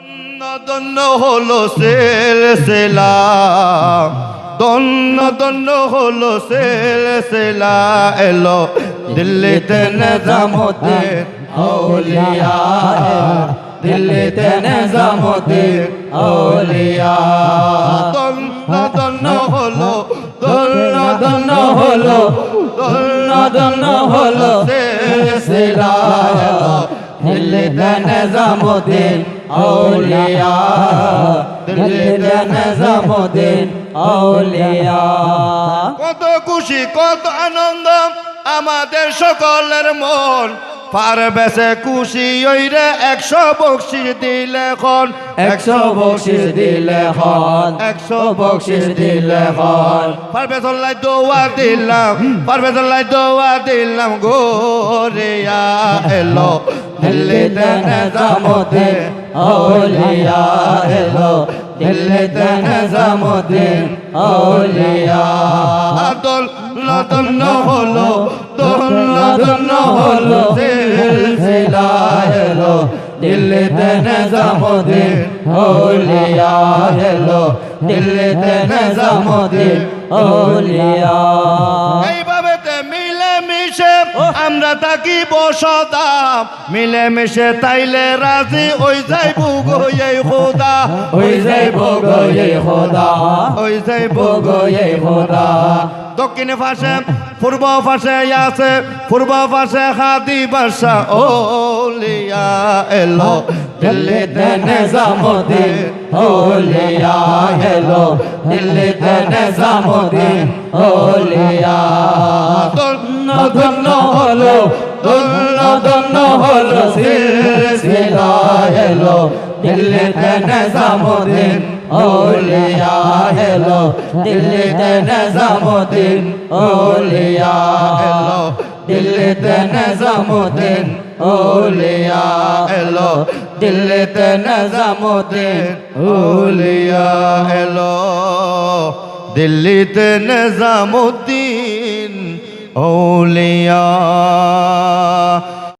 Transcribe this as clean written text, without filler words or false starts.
দন্ন হলো সিলসিলা, দন্ন দন্ন হলো সিলসিলা, এলো দিল্লিতে নিজামুদ্দিন আউলিয়া, দিল্লিতে নিজামুদ্দিন আউলিয়া। দন্ন দন্ন হলো, দন্ন দন্ন হলো, দন্ন দন্ন হলো সিলসিলা, দিল্লিতে নিজামুদ্দিন আউলিয়া, দিল্লিতে নিজামুদ্দিন আউলিয়া। কত খুশি কত আনন্দ আমাদের সকলের মন, পারবেশে খুশি ওইরে 100 বকশিশ দিলে খন, 100 বকশিশ দিলে খন, 100 বকশিশ দিলে খন। পারবেশলাই দোয়া দিলাম, পারবেশলাই দোয়া দিলাম গোরিয়া, এলো দিল্লিতে নিজামুদ্দিন আউলিয়া, এলো দিল্লিতে নিজামুদ্দিন আউলিয়া। দন্ন দন্ন হলো, দন্ন দন্ন হলো সিলসিলা, এলো দিল্লিতে নিজামুদ্দিন আউলিয়া, এলো দিল্লিতে নিজামুদ্দিন আউলিয়া। এইভাবে মিলে মিশে আমরা থাকি বসতা, মিলে মিশে তাইলে রাজি ওই যাইব গো এই খোদা, ওই যাইব গো এই খোদা, ওই যাইব গো এই খোদা। দক্ষিণে পাশে পূর্ব পাশে আছে, পূর্ব পাশে হাদি বাসা আউলিয়া, এলো দিল্লিতে নিজামুদ্দিন আউলিয়া, এলো দিল্লিতে নিজামুদ্দিন আউলিয়া। দন্ন দন্ন হলো, দন্ন দন্ন হলো সিলসিলা, এলো দিল্লিতে নিজামুদ্দিন আউলিয়া, এলো দিল্লিতে নিজামুদ্দিন আউলিয়া, এলো দিল্লিতে নিজামুদ্দিন আউলিয়া, এলো দিল্লিতে নিজামুদ্দিন আউলিয়া, এলো দিল্লিতে নিজামুদ্দিন আউলিয়া।